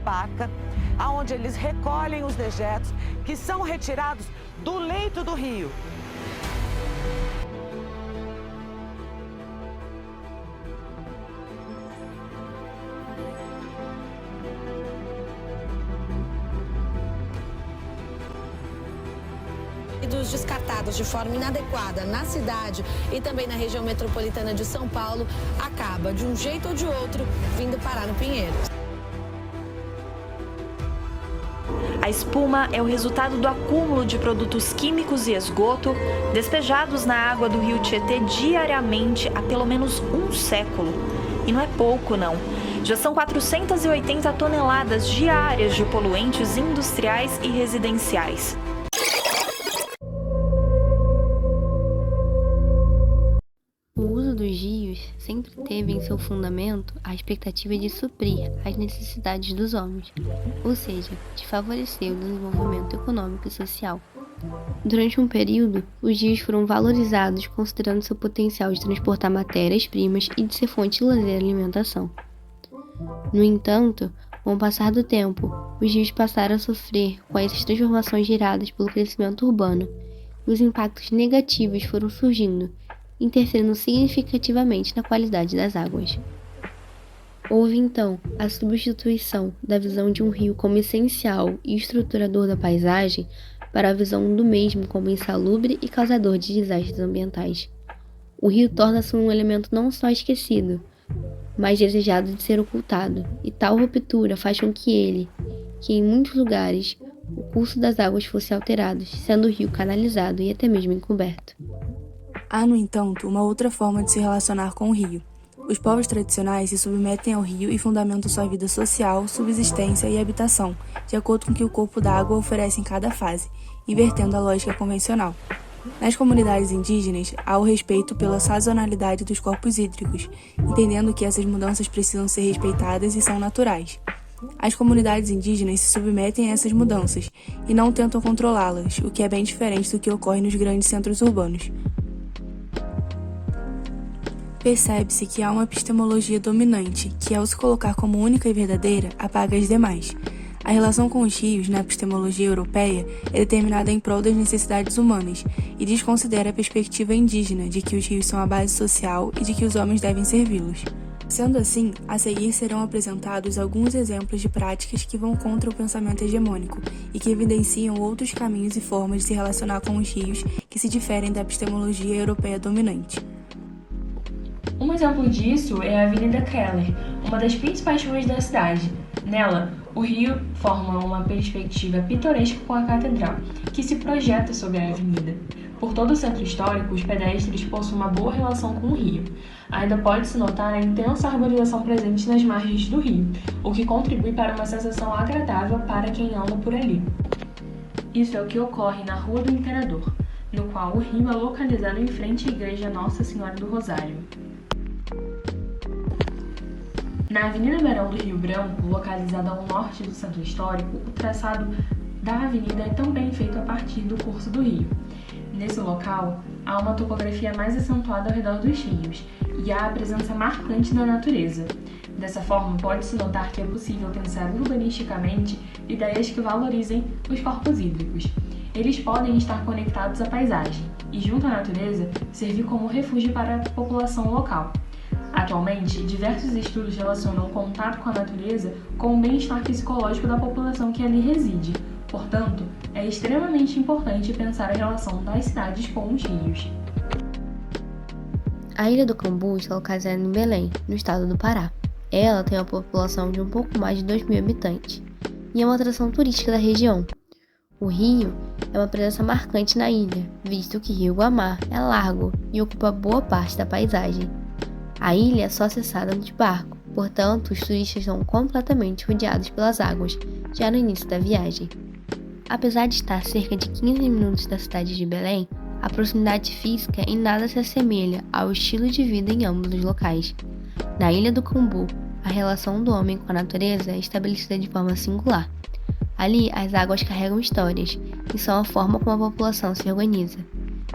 barca, onde eles recolhem os dejetos que são retirados do leito do rio. Resíduos descartados de forma inadequada na cidade e também na região metropolitana de São Paulo acaba, de um jeito ou de outro, vindo parar no Pinheiros. A espuma é o resultado do acúmulo de produtos químicos e esgoto despejados na água do rio Tietê diariamente há pelo menos um século. E não é pouco, não. Já são 480 toneladas diárias de poluentes industriais e residenciais. O uso dos rios sempre teve em seu fundamento a expectativa de suprir as necessidades dos homens, ou seja, de favorecer o desenvolvimento econômico e social. Durante um período, os rios foram valorizados considerando seu potencial de transportar matérias-primas e de ser fonte de lazer e alimentação. No entanto, com o passar do tempo, os rios passaram a sofrer com essas transformações geradas pelo crescimento urbano, e os impactos negativos foram surgindo, interferindo significativamente na qualidade das águas. Houve então a substituição da visão de um rio como essencial e estruturador da paisagem para a visão do mesmo como insalubre e causador de desastres ambientais. O rio torna-se um elemento não só esquecido, mas desejado de ser ocultado, e tal ruptura faz com que em muitos lugares, o curso das águas fosse alterado, sendo o rio canalizado e até mesmo encoberto. Há, no entanto, uma outra forma de se relacionar com o rio. Os povos tradicionais se submetem ao rio e fundamentam sua vida social, subsistência e habitação, de acordo com o que o corpo d'água oferece em cada fase, invertendo a lógica convencional. Nas comunidades indígenas, há o respeito pela sazonalidade dos corpos hídricos, entendendo que essas mudanças precisam ser respeitadas e são naturais. As comunidades indígenas se submetem a essas mudanças e não tentam controlá-las, o que é bem diferente do que ocorre nos grandes centros urbanos. Percebe-se que há uma epistemologia dominante, que ao se colocar como única e verdadeira, apaga as demais. A relação com os rios, na epistemologia europeia, é determinada em prol das necessidades humanas e desconsidera a perspectiva indígena de que os rios são a base social e de que os homens devem servi-los. Sendo assim, a seguir serão apresentados alguns exemplos de práticas que vão contra o pensamento hegemônico e que evidenciam outros caminhos e formas de se relacionar com os rios que se diferem da epistemologia europeia dominante. Um exemplo disso é a Avenida Keller, uma das principais ruas da cidade. Nela, o rio forma uma perspectiva pitoresca com a catedral, que se projeta sobre a avenida. Por todo o centro histórico, os pedestres possuem uma boa relação com o rio. Ainda pode-se notar a intensa arborização presente nas margens do rio, o que contribui para uma sensação agradável para quem anda por ali. Isso é o que ocorre na Rua do Imperador, no qual o rio é localizado em frente à Igreja Nossa Senhora do Rosário. Na Avenida Barão do Rio Branco, localizada ao norte do centro histórico, o traçado da avenida é também feito a partir do curso do rio. Nesse local, há uma topografia mais acentuada ao redor dos rios e há a presença marcante da natureza. Dessa forma, pode-se notar que é possível pensar urbanisticamente ideias que valorizem os corpos hídricos. Eles podem estar conectados à paisagem e, junto à natureza, servir como refúgio para a população local. Atualmente, diversos estudos relacionam o contato com a natureza com o bem-estar psicológico da população que ali reside. Portanto, é extremamente importante pensar a relação das cidades com os rios. A Ilha do Cambu está localizada em Belém, no estado do Pará. Ela tem uma população de um pouco mais de 2.000 habitantes e é uma atração turística da região. O rio é uma presença marcante na ilha, visto que Rio Guamá é largo e ocupa boa parte da paisagem. A ilha é só acessada de barco, portanto, os turistas são completamente rodeados pelas águas, já no início da viagem. Apesar de estar a cerca de 15 minutos da cidade de Belém, a proximidade física em nada se assemelha ao estilo de vida em ambos os locais. Na Ilha do Cambu, a relação do homem com a natureza é estabelecida de forma singular. Ali, as águas carregam histórias e são a forma como a população se organiza.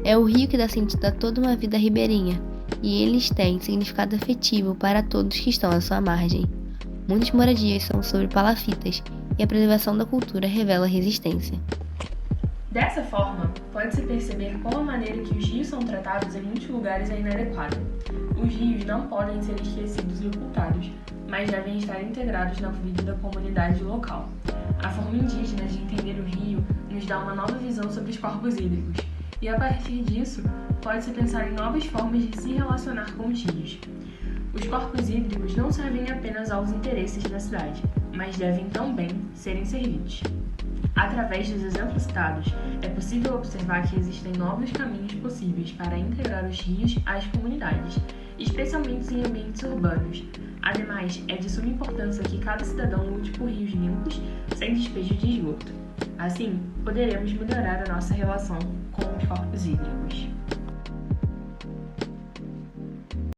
É o rio que dá sentido a toda uma vida ribeirinha, e eles têm significado afetivo para todos que estão à sua margem. Muitas moradias são sobre palafitas e a preservação da cultura revela resistência. Dessa forma, pode-se perceber como a maneira que os rios são tratados em muitos lugares é inadequada. Os rios não podem ser esquecidos e ocultados, mas devem estar integrados na vida da comunidade local. A forma indígena de entender o rio nos dá uma nova visão sobre os corpos hídricos, e a partir disso, pode-se pensar em novas formas de se relacionar com os rios. Os corpos hídricos não servem apenas aos interesses da cidade, mas devem também serem servidos. Através dos exemplos citados, é possível observar que existem novos caminhos possíveis para integrar os rios às comunidades, especialmente em ambientes urbanos. Ademais, é de suma importância que cada cidadão lute por rios limpos, sem despejo de esgoto. Assim, poderemos melhorar a nossa relação com os corpos hídricos.